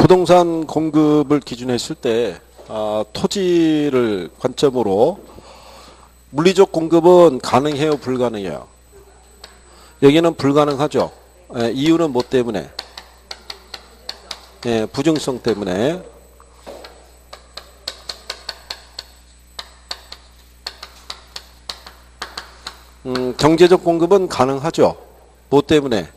부동산 공급을 기준했을 때 토지를 관점으로 물리적 공급은 가능해요, 불가능해요? 여기는 불가능하죠. 이유는 뭐 때문에? 부증성 때문에. 경제적 공급은 가능하죠. 뭐 때문에?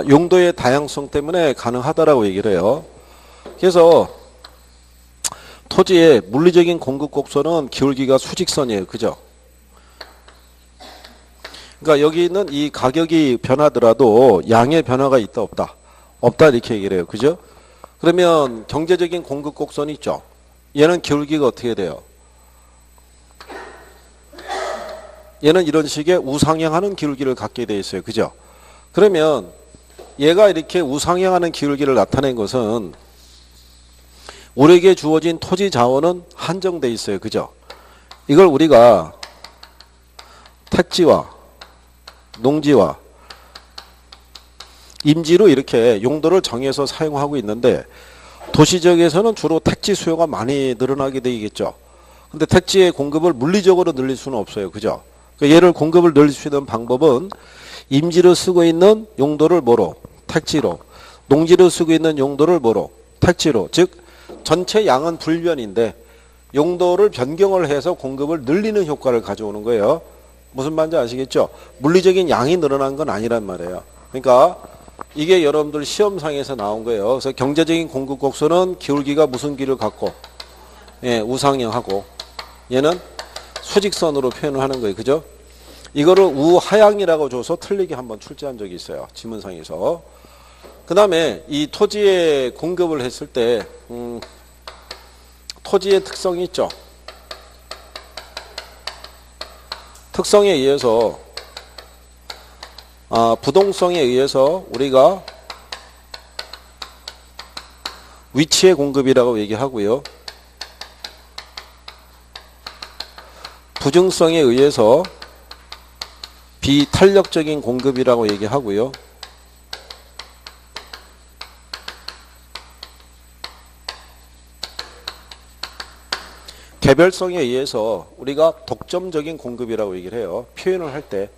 용도의 다양성 때문에 가능하다라고 얘기를 해요. 그래서 토지의 물리적인 공급 곡선은 기울기가 수직선이에요. 그죠? 그러니까 여기는 이 가격이 변하더라도 양의 변화가 있다 없다? 없다 이렇게 얘기를 해요. 그죠? 그러면 경제적인 공급 곡선이 있죠. 얘는 기울기가 어떻게 돼요? 얘는 이런 식의 우상향하는 기울기를 갖게 돼 있어요. 그죠? 그러면 얘가 이렇게 우상향하는 기울기를 나타낸 것은 우리에게 주어진 토지 자원은 한정돼 있어요. 그죠? 이걸 우리가 택지와 농지와 임지로 이렇게 용도를 정해서 사용하고 있는데 도시지역에서는 주로 택지 수요가 많이 늘어나게 되겠죠. 근데 택지의 공급을 물리적으로 늘릴 수는 없어요. 그죠? 그러니까 얘를 공급을 늘릴 수 있는 방법은 임지로 쓰고 있는 용도를 뭐로? 택지로. 농지로 쓰고 있는 용도를 뭐로? 택지로. 즉 전체 양은 불변인데 용도를 변경을 해서 공급을 늘리는 효과를 가져오는 거예요. 무슨 말인지 아시겠죠? 물리적인 양이 늘어난 건 아니란 말이에요. 그러니까 이게 여러분들 시험상에서 나온 거예요. 그래서 경제적인 공급 곡선은 기울기가 무슨 길을 갖고? 우상향하고 얘는 수직선으로 표현을 하는 거예요. 그죠? 이거를 우하향이라고 줘서 틀리게 한번 출제한 적이 있어요. 지문상에서. 그 다음에 이 토지에 공급을 했을 때 토지의 특성이 있죠. 특성에 의해서 부동성에 의해서 우리가 위치의 공급이라고 얘기하고요. 부증성에 의해서 비탄력적인 공급이라고 얘기하고요. 개별성에 의해서 우리가 독점적인 공급이라고 얘기를 해요. 표현을 할 때.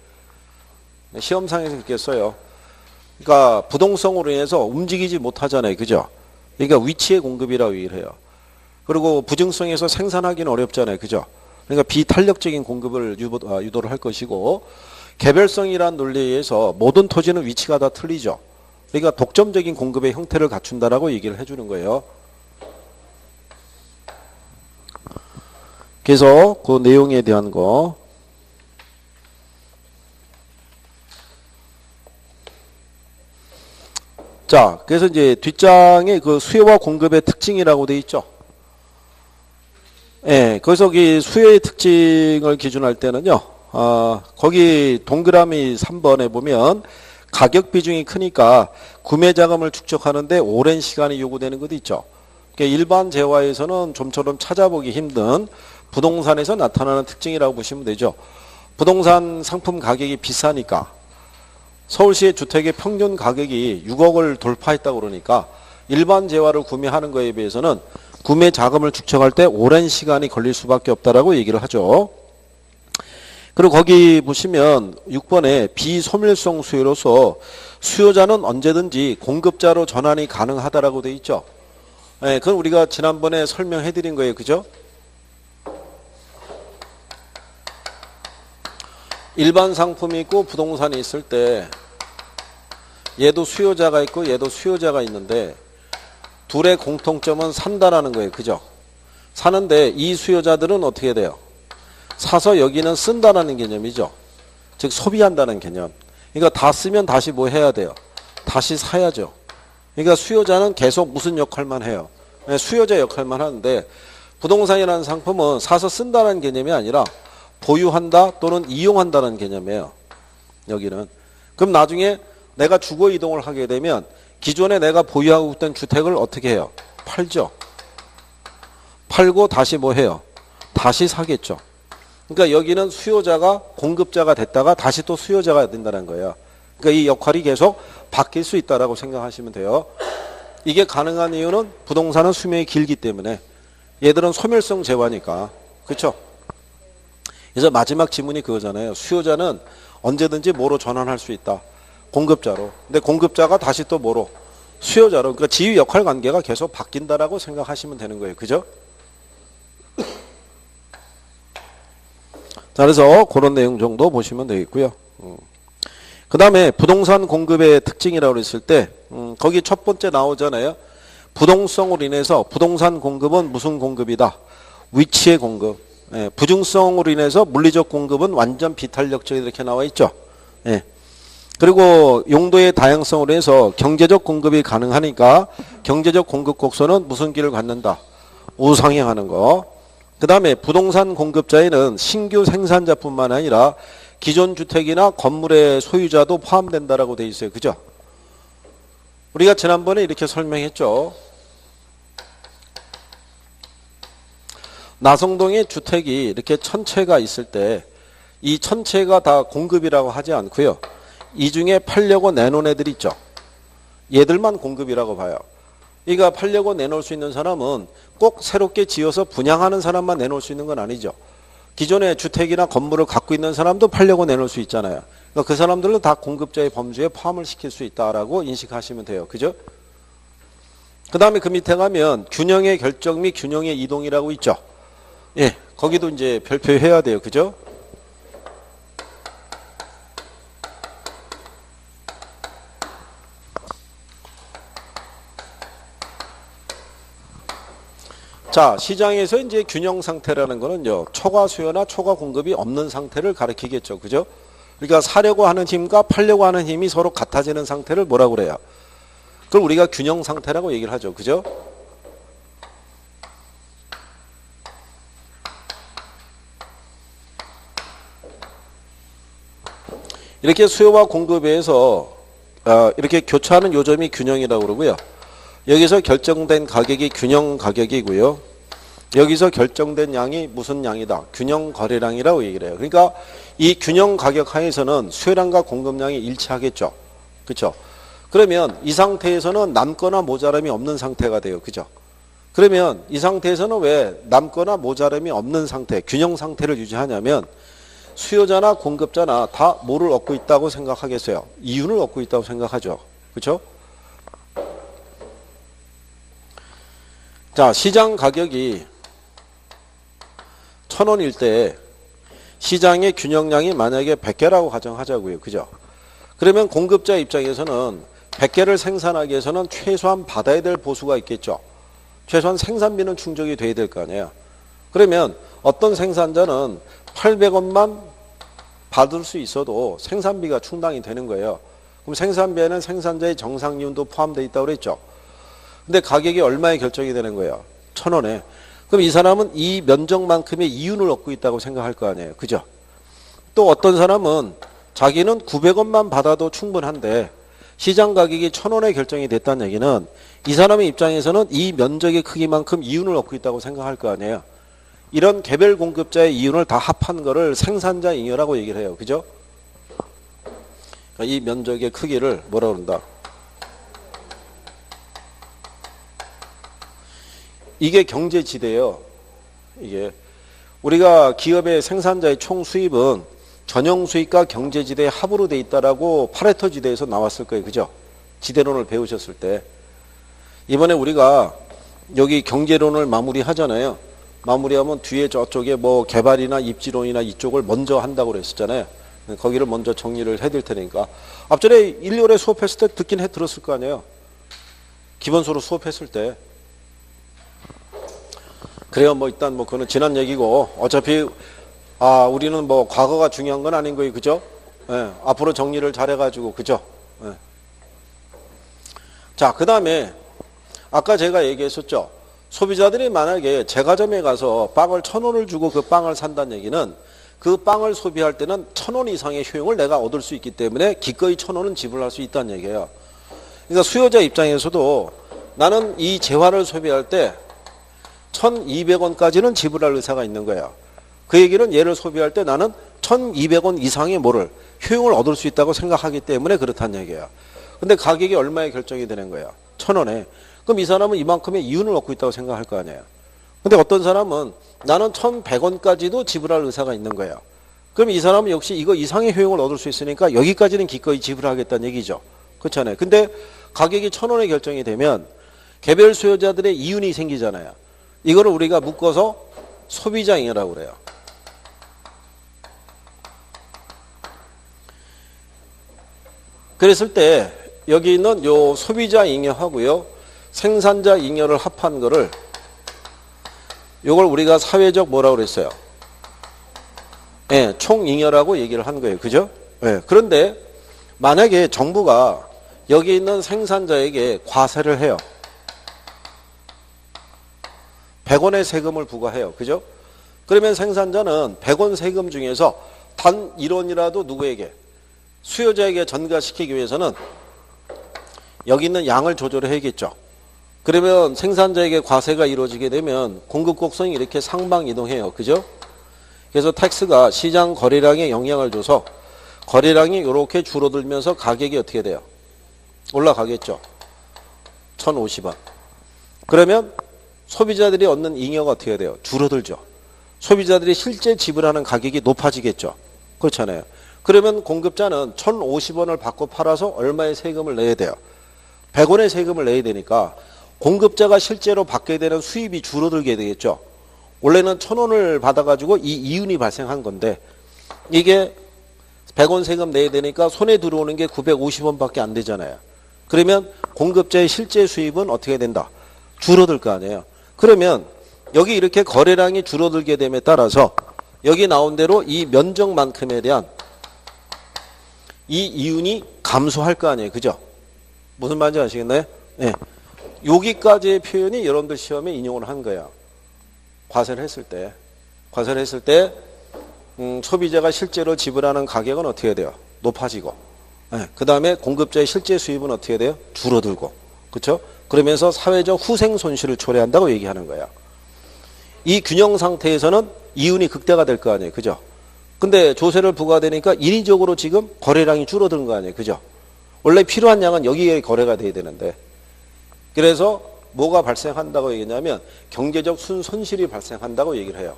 시험상에서 그렇게 써요. 그러니까 부동성으로 인해서 움직이지 못하잖아요. 그죠? 그러니까 위치의 공급이라고 얘기를 해요. 그리고 부증성에서 생산하기는 어렵잖아요. 그죠? 그러니까 비탄력적인 공급을 유도를 할 것이고 개별성이란 논리에 의해서 모든 토지는 위치가 다 틀리죠. 그러니까 독점적인 공급의 형태를 갖춘다라고 얘기를 해주는 거예요. 그래서 그 내용에 대한 거 자, 그래서 이제 뒷장에 그 수요와 공급의 특징이라고 돼 있죠. 거기서 그 수요의 특징을 기준할 때는요. 거기 동그라미 3번에 보면 가격 비중이 크니까 구매 자금을 축적하는데 오랜 시간이 요구되는 것도 있죠. 그러니까 일반 재화에서는 좀처럼 찾아보기 힘든 부동산에서 나타나는 특징이라고 보시면 되죠. 부동산 상품 가격이 비싸니까 서울시의 주택의 평균 가격이 6억을 돌파했다고 그러니까 일반 재화를 구매하는 거에 비해서는 구매 자금을 축적할 때 오랜 시간이 걸릴 수밖에 없다라고 얘기를 하죠. 그리고 거기 보시면 6번에 비소멸성 수요로서 수요자는 언제든지 공급자로 전환이 가능하다라고 돼 있죠. 그건 우리가 지난번에 설명해 드린 거예요. 그죠? 일반 상품이 있고 부동산이 있을 때 얘도 수요자가 있고 얘도 수요자가 있는데 둘의 공통점은 산다라는 거예요. 그죠? 사는데 이 수요자들은 어떻게 돼요? 사서 여기는 쓴다라는 개념이죠. 즉 소비한다는 개념. 그러니까 다 쓰면 다시 뭐 해야 돼요? 다시 사야죠. 그러니까 수요자는 계속 무슨 역할만 해요? 수요자 역할만 하는데 부동산이라는 상품은 사서 쓴다는 개념이 아니라 보유한다 또는 이용한다는 개념이에요. 여기는. 그럼 나중에 내가 주거 이동을 하게 되면 기존에 내가 보유하고 있던 주택을 어떻게 해요? 팔죠. 팔고 다시 뭐 해요? 다시 사겠죠. 그러니까 여기는 수요자가 공급자가 됐다가 다시 또 수요자가 된다는 거예요. 그러니까 이 역할이 계속 바뀔 수 있다라고 생각하시면 돼요. 이게 가능한 이유는 부동산은 수명이 길기 때문에 얘들은 소멸성 재화니까. 그렇죠? 그래서 마지막 지문이 그거잖아요. 수요자는 언제든지 뭐로 전환할 수 있다. 공급자로. 근데 공급자가 다시 또 뭐로? 수요자로. 그러니까 지위 역할 관계가 계속 바뀐다라고 생각하시면 되는 거예요. 그죠? 자, 그래서 그런 내용 정도 보시면 되겠고요. 그 다음에 부동산 공급의 특징이라고 했을 때 거기 첫 번째 나오잖아요. 부동성으로 인해서 부동산 공급은 무슨 공급이다? 위치의 공급. 예, 부중성으로 인해서 물리적 공급은 완전 비탄력적이 이렇게 나와 있죠. 예. 그리고 용도의 다양성으로 해서 경제적 공급이 가능하니까 경제적 공급 곡선은 무슨 길을 갖는다? 우상향하는 거. 그 다음에 부동산 공급자에는 신규 생산자뿐만 아니라 기존 주택이나 건물의 소유자도 포함된다라고 돼 있어요. 그죠? 우리가 지난번에 이렇게 설명했죠. 나성동에 주택이 이렇게 1000채가 있을 때 이 1000채가 다 공급이라고 하지 않고요. 이 중에 팔려고 내놓은 애들 있죠. 얘들만 공급이라고 봐요. 그러니까 팔려고 내놓을 수 있는 사람은 꼭 새롭게 지어서 분양하는 사람만 내놓을 수 있는 건 아니죠. 기존에 주택이나 건물을 갖고 있는 사람도 팔려고 내놓을 수 있잖아요. 그러니까 그 사람들은 다 공급자의 범주에 포함을 시킬 수 있다라고 인식하시면 돼요. 그죠? 그 다음에 그 밑에 가면 균형의 결정 및 균형의 이동이라고 있죠. 예, 거기도 이제 별표해야 돼요. 그죠? 자, 시장에서 이제 균형 상태라는 거는요, 초과 수요나 초과 공급이 없는 상태를 가리키겠죠. 그죠? 그러니까 사려고 하는 힘과 팔려고 하는 힘이 서로 같아지는 상태를 뭐라고 그래요? 그걸 우리가 균형 상태라고 얘기를 하죠. 그죠? 이렇게 수요와 공급에서 이렇게 교차하는 요점이 균형이라고 그러고요. 여기서 결정된 가격이 균형 가격이고요. 여기서 결정된 양이 무슨 양이다? 균형 거래량이라고 얘기를 해요. 그러니까 이 균형 가격 하에서는 수요량과 공급량이 일치하겠죠. 그렇죠? 그러면 이 상태에서는 남거나 모자람이 없는 상태가 돼요. 그죠? 그러면 이 상태에서는 왜 남거나 모자람이 없는 상태, 균형 상태를 유지하냐면 수요자나 공급자나 다 뭐를 얻고 있다고 생각하겠어요? 이윤을 얻고 있다고 생각하죠. 그렇죠? 자, 시장 가격이 1000원일 때 시장의 균형량이 만약에 100개라고 가정하자고요. 그죠? 그러면 공급자 입장에서는 100개를 생산하기 위해서는 최소한 받아야 될 보수가 있겠죠. 최소한 생산비는 충족이 돼야 될 거 아니에요. 그러면 어떤 생산자는 800원만 받을 수 있어도 생산비가 충당이 되는 거예요. 그럼 생산비에는 생산자의 정상이윤도 포함되어 있다고 그랬죠. 근데 가격이 얼마에 결정이 되는 거예요? 1000원에. 그럼 이 사람은 이 면적만큼의 이윤을 얻고 있다고 생각할 거 아니에요. 그죠? 또 어떤 사람은 자기는 900원만 받아도 충분한데 시장 가격이 1000원에 결정이 됐다는 얘기는 이 사람의 입장에서는 이 면적의 크기만큼 이윤을 얻고 있다고 생각할 거 아니에요. 이런 개별 공급자의 이윤을 다 합한 거를 생산자 잉여라고 얘기를 해요. 그죠? 그러니까 이 면적의 크기를 뭐라 그런다? 이게 경제지대예요. 이게 우리가 기업의 생산자의 총 수입은 전용 수익과 경제지대의 합으로 돼 있다라고 파레토 지대에서 나왔을 거예요. 그죠? 지대론을 배우셨을 때. 이번에 우리가 여기 경제론을 마무리하잖아요. 마무리하면 뒤에 저쪽에 뭐 개발이나 입지론이나 이쪽을 먼저 한다고 그랬었잖아요. 거기를 먼저 정리를 해드릴 테니까. 앞전에 1, 2월에 수업했을 때 듣긴 들었을 거 아니에요. 기본소로 수업했을 때. 그래요. 뭐 일단 뭐 그거는 지난 얘기고 어차피 우리는 뭐 과거가 중요한 건 아닌 거예요. 그죠? 예, 앞으로 정리를 잘해가지고 그죠? 예. 자, 그 다음에 아까 제가 얘기했었죠. 소비자들이 만약에 제과점에 가서 빵을 1000원을 주고 그 빵을 산다는 얘기는 그 빵을 소비할 때는 1000원 이상의 효용을 내가 얻을 수 있기 때문에 기꺼이 1000원은 지불할 수 있다는 얘기예요. 그러니까 수요자 입장에서도 나는 이 재화를 소비할 때 1200원까지는 지불할 의사가 있는 거예요. 그 얘기는 얘를 소비할 때 나는 1,200원 이상의 뭐를 효용을 얻을 수 있다고 생각하기 때문에 그렇다는 얘기야. 근데 가격이 얼마에 결정이 되는 거야? 1,000원에. 그럼 이 사람은 이만큼의 이윤을 얻고 있다고 생각할 거 아니에요. 근데 어떤 사람은 나는 1,100원까지도 지불할 의사가 있는 거야. 그럼 이 사람은 역시 이거 이상의 효용을 얻을 수 있으니까 여기까지는 기꺼이 지불하겠다는 얘기죠. 그렇잖아요. 근데 가격이 1,000원에 결정이 되면 개별 수요자들의 이윤이 생기잖아요. 이거를 우리가 묶어서 소비자 잉여라고 그래요. 그랬을 때 여기 있는 요 소비자 잉여하고요 생산자 잉여를 합한 거를 요걸 우리가 사회적 뭐라고 그랬어요? 예, 총잉여라고 얘기를 한 거예요. 그죠? 예, 그런데 만약에 정부가 여기 있는 생산자에게 과세를 해요. 100원의 세금을 부과해요. 그죠? 그러면 생산자는 100원 세금 중에서 단 1원이라도 누구에게? 수요자에게 전가시키기 위해서는 여기 있는 양을 조절해야겠죠. 그러면 생산자에게 과세가 이루어지게 되면 공급 곡선이 이렇게 상방 이동해요. 그죠? 그래서 텍스가 시장 거래량에 영향을 줘서 거래량이 이렇게 줄어들면서 가격이 어떻게 돼요? 올라가겠죠. 1,050원. 그러면 소비자들이 얻는 잉여가 어떻게 돼요? 줄어들죠. 소비자들이 실제 지불하는 가격이 높아지겠죠. 그렇잖아요. 그러면 공급자는 1,050원을 받고 팔아서 얼마의 세금을 내야 돼요? 100원의 세금을 내야 되니까 공급자가 실제로 받게 되는 수입이 줄어들게 되겠죠. 원래는 1,000원을 받아가지고 이 이윤이 발생한 건데 이게 100원 세금 내야 되니까 손에 들어오는 게 950원밖에 안 되잖아요. 그러면 공급자의 실제 수입은 어떻게 된다? 줄어들 거 아니에요. 그러면 여기 이렇게 거래량이 줄어들게 됨에 따라서 여기 나온 대로 이 면적만큼에 대한 이 이윤이 감소할 거 아니에요. 그죠? 무슨 말인지 아시겠나요? 네. 여기까지의 표현이 여러분들 시험에 인용을 한 거야. 과세를 했을 때. 과세를 했을 때 소비자가 실제로 지불하는 가격은 어떻게 돼요? 높아지고. 네. 그 다음에 공급자의 실제 수입은 어떻게 돼요? 줄어들고. 그렇죠? 그러면서 사회적 후생 손실을 초래한다고 얘기하는 거야. 이 균형 상태에서는 이윤이 극대화가 될 거 아니에요. 그죠? 근데 조세를 부과되니까 인위적으로 지금 거래량이 줄어드는 거 아니에요. 그죠? 원래 필요한 양은 여기에 거래가 돼야 되는데. 그래서 뭐가 발생한다고 얘기하냐면 경제적 순손실이 발생한다고 얘기를 해요.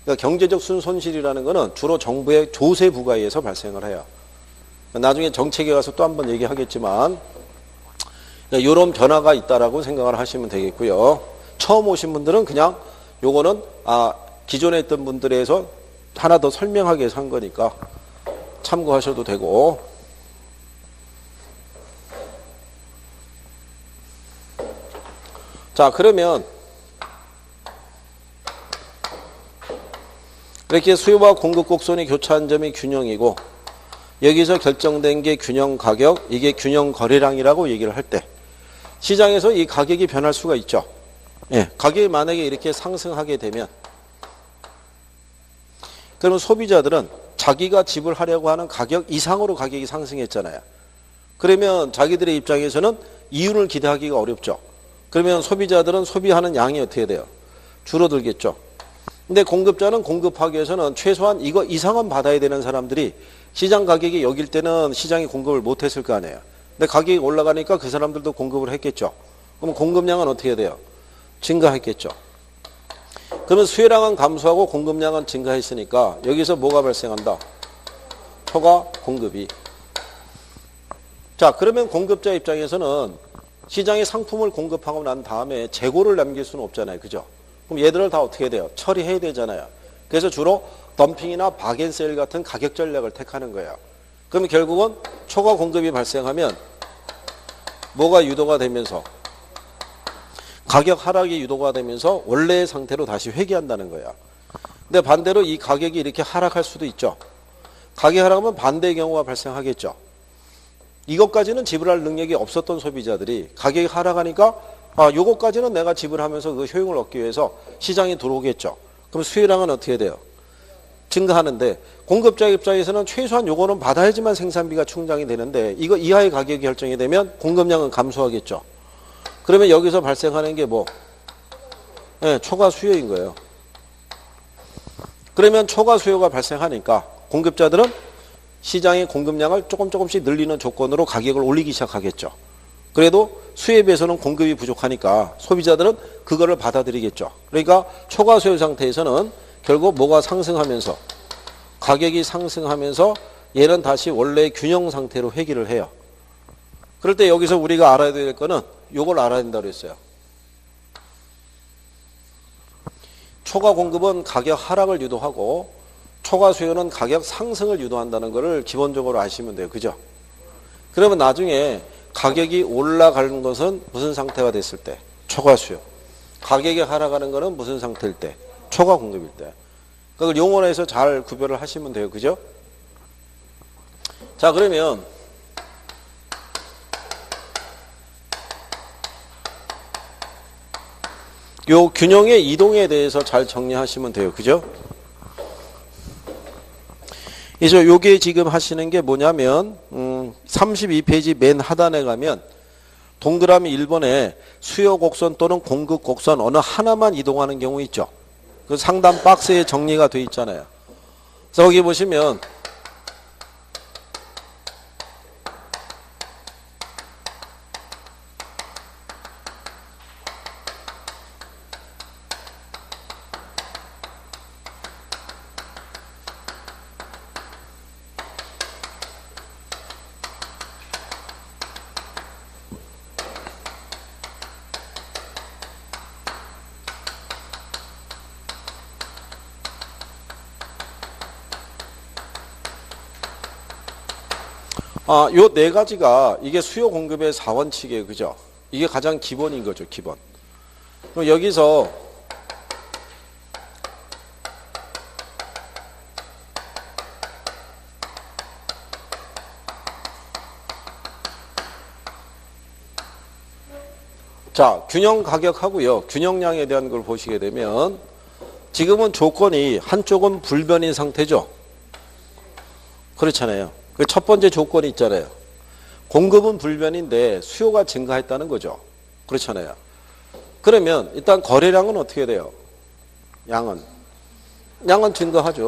그러니까 경제적 순손실이라는 거는 주로 정부의 조세 부과에 의해서 발생을 해요. 나중에 정책에 가서 또 한번 얘기하겠지만 이런 변화가 있다라고 생각을 하시면 되겠고요. 처음 오신 분들은 그냥 요거는 기존에 있던 분들에서 하나 더 설명하기 위해서 한 거니까 참고하셔도 되고. 자, 그러면 이렇게 수요와 공급 곡선이 교차한 점이 균형이고 여기서 결정된 게 균형 가격, 이게 균형 거래량이라고 얘기를 할 때 시장에서 이 가격이 변할 수가 있죠. 예, 가격이 만약에 이렇게 상승하게 되면 그러면 소비자들은 자기가 지불하려고 하는 가격 이상으로 가격이 상승했잖아요. 그러면 자기들의 입장에서는 이윤을 기대하기가 어렵죠. 그러면 소비자들은 소비하는 양이 어떻게 돼요? 줄어들겠죠. 근데 공급자는 공급하기 위해서는 최소한 이거 이상은 받아야 되는 사람들이 시장 가격이 여길 때는 시장이 공급을 못했을 거 아니에요. 근데 가격이 올라가니까 그 사람들도 공급을 했겠죠. 그럼 공급량은 어떻게 돼요? 증가했겠죠. 그러면 수요량은 감소하고 공급량은 증가했으니까 여기서 뭐가 발생한다? 초과 공급이. 자, 그러면 공급자 입장에서는 시장에 상품을 공급하고 난 다음에 재고를 남길 수는 없잖아요. 그죠? 그럼 얘들을 다 어떻게 돼요? 처리해야 되잖아요. 그래서 주로 덤핑이나 박앤세일 같은 가격 전략을 택하는 거예요. 그러면 결국은 초과 공급이 발생하면 뭐가 유도가 되면서 가격 하락이 유도가 되면서 원래의 상태로 다시 회귀한다는 거야. 근데 반대로 이 가격이 이렇게 하락할 수도 있죠. 가격 하락하면 반대의 경우가 발생하겠죠. 이것까지는 지불할 능력이 없었던 소비자들이 가격이 하락하니까 요것까지는 내가 지불하면서 그 효용을 얻기 위해서 시장에 들어오겠죠. 그럼 수요량은 어떻게 돼요? 증가하는데 공급자 입장에서는 최소한 요거는 받아야지만 생산비가 충당이 되는데 이거 이하의 가격이 결정이 되면 공급량은 감소하겠죠. 그러면 여기서 발생하는 게 뭐? 네, 초과 수요인 거예요. 그러면 초과 수요가 발생하니까 공급자들은 시장의 공급량을 조금씩 늘리는 조건으로 가격을 올리기 시작하겠죠. 그래도 수요에 비해서는 공급이 부족하니까 소비자들은 그거를 받아들이겠죠. 그러니까 초과 수요 상태에서는 결국 뭐가 상승하면서 가격이 상승하면서 얘는 다시 원래의 균형 상태로 회귀를 해요. 그럴 때 여기서 우리가 알아야 될 거는 요걸 알아야 된다고 그랬어요. 초과 공급은 가격 하락을 유도하고 초과 수요는 가격 상승을 유도한다는 것을 기본적으로 아시면 돼요. 그죠? 그러면 나중에 가격이 올라가는 것은 무슨 상태가 됐을 때? 초과 수요. 가격이 하락하는 것은 무슨 상태일 때? 초과 공급일 때. 그걸 용어에서 잘 구별을 하시면 돼요. 그죠? 자, 그러면 요 균형의 이동에 대해서 잘 정리하시면 돼요. 그죠? 그래서 요게 지금 하시는 게 뭐냐면 32페이지 맨 하단에 가면 동그라미 1번에 수요 곡선 또는 공급 곡선 어느 하나만 이동하는 경우 있죠. 그 상단 박스에 정리가 돼 있잖아요. 그래서 거기 보시면 요 네 가지가 이게 수요 공급의 4원칙이에요. 그죠? 이게 가장 기본인 거죠. 기본. 그럼 여기서 자, 균형 가격하고요. 균형량에 대한 걸 보시게 되면 지금은 조건이 한쪽은 불변인 상태죠. 그렇잖아요. 그 첫 번째 조건이 있잖아요. 공급은 불변인데 수요가 증가했다는 거죠. 그렇잖아요. 그러면 일단 거래량은 어떻게 돼요? 양은 증가하죠.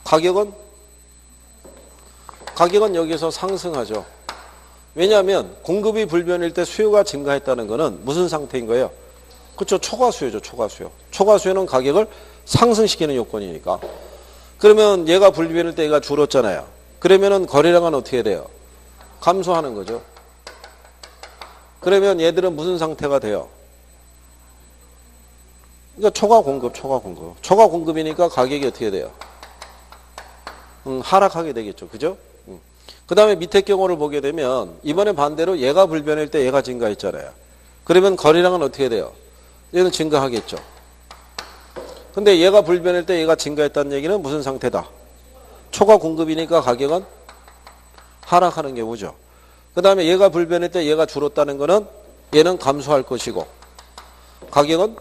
가격은 여기서 상승하죠. 왜냐하면 공급이 불변일 때 수요가 증가했다는 것은 무슨 상태인 거예요? 그렇죠. 초과 수요죠. 초과 수요. 초과 수요는 가격을 상승시키는 요건이니까. 그러면 얘가 불변일 때 얘가 줄었잖아요. 그러면은 거래량은 어떻게 돼요? 감소하는 거죠. 그러면 얘들은 무슨 상태가 돼요? 그러니까 초과 공급. 초과 공급이니까 가격이 어떻게 돼요? 하락하게 되겠죠. 그죠? 그 다음에 밑에 경우를 보게 되면 이번에 반대로 얘가 불변일 때 얘가 증가했잖아요. 그러면 거래량은 어떻게 돼요? 얘는 증가하겠죠. 근데 얘가 불변일 때 얘가 증가했다는 얘기는 무슨 상태다? 초과 공급이니까 가격은 하락하는 경우죠. 그 다음에 얘가 불변일 때 얘가 줄었다는 거는 얘는 감소할 것이고 가격은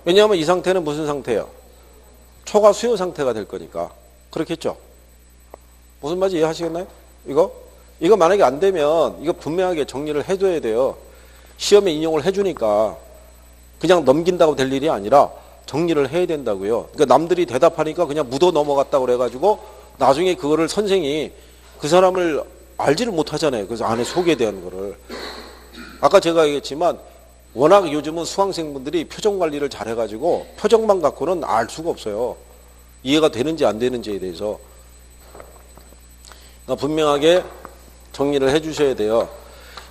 왜냐하면 이 상태는 무슨 상태예요? 초과 수요 상태가 될 거니까. 그렇겠죠? 무슨 말인지 이해하시겠나요? 이거 만약에 안 되면 이거 분명하게 정리를 해줘야 돼요. 시험에 인용을 해주니까 그냥 넘긴다고 될 일이 아니라 정리를 해야 된다고요. 그러니까 남들이 대답하니까 그냥 묻어 넘어갔다고 그래가지고 나중에 그거를 선생이 그 사람을 알지를 못하잖아요. 그래서 안에 속에 대한 거를. 아까 제가 얘기했지만 워낙 요즘은 수강생분들이 표정 관리를 잘해가지고 표정만 갖고는 알 수가 없어요. 이해가 되는지 안 되는지에 대해서. 그러니까 분명하게 정리를 해 주셔야 돼요.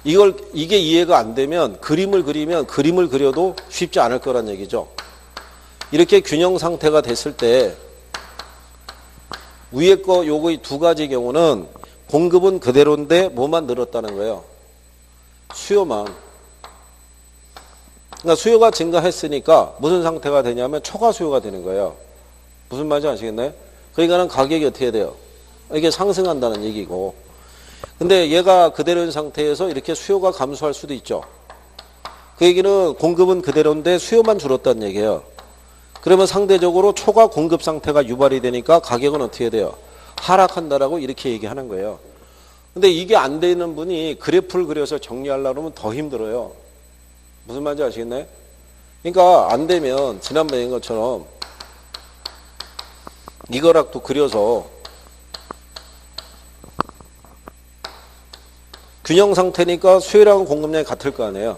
이게 이해가 안 되면 그림을 그려도 쉽지 않을 거란 얘기죠. 이렇게 균형 상태가 됐을 때 위에 거 요거 두 가지 경우는 공급은 그대로인데 뭐만 늘었다는 거예요? 수요만. 그러니까 수요가 증가했으니까 무슨 상태가 되냐면 초과 수요가 되는 거예요. 무슨 말인지 아시겠나요? 그러니까는 가격이 어떻게 돼요? 이게 상승한다는 얘기고. 근데 얘가 그대로인 상태에서 이렇게 수요가 감소할 수도 있죠. 그 얘기는 공급은 그대로인데 수요만 줄었다는 얘기예요. 그러면 상대적으로 초과 공급 상태가 유발이 되니까 가격은 어떻게 돼요? 하락한다라고 이렇게 얘기하는 거예요. 근데 이게 안 되는 분이 그래프를 그려서 정리하려고 하면 더 힘들어요. 무슨 말인지 아시겠나요? 그러니까 안 되면 지난번에 한 것처럼 이 그래프도 그려서 균형 상태니까 수요량은 공급량이 같을 거 아니에요.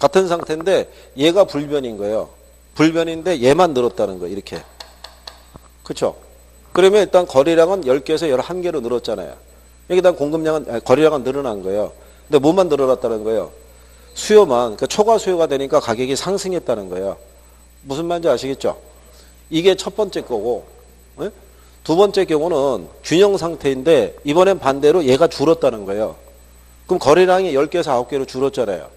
같은 상태인데 얘가 불변인 거예요. 불변인데 얘만 늘었다는 거예요. 이렇게. 그렇죠? 그러면 일단 거래량은 10개에서 11개로 늘었잖아요. 여기다 공급량은 거래량은 늘어난 거예요. 근데 뭐만 늘어났다는 거예요? 수요만. 그러니까 초과 수요가 되니까 가격이 상승했다는 거예요. 무슨 말인지 아시겠죠? 이게 첫 번째 거고, 네? 두 번째 경우는 균형 상태인데 이번엔 반대로 얘가 줄었다는 거예요. 그럼 거래량이 10개에서 9개로 줄었잖아요.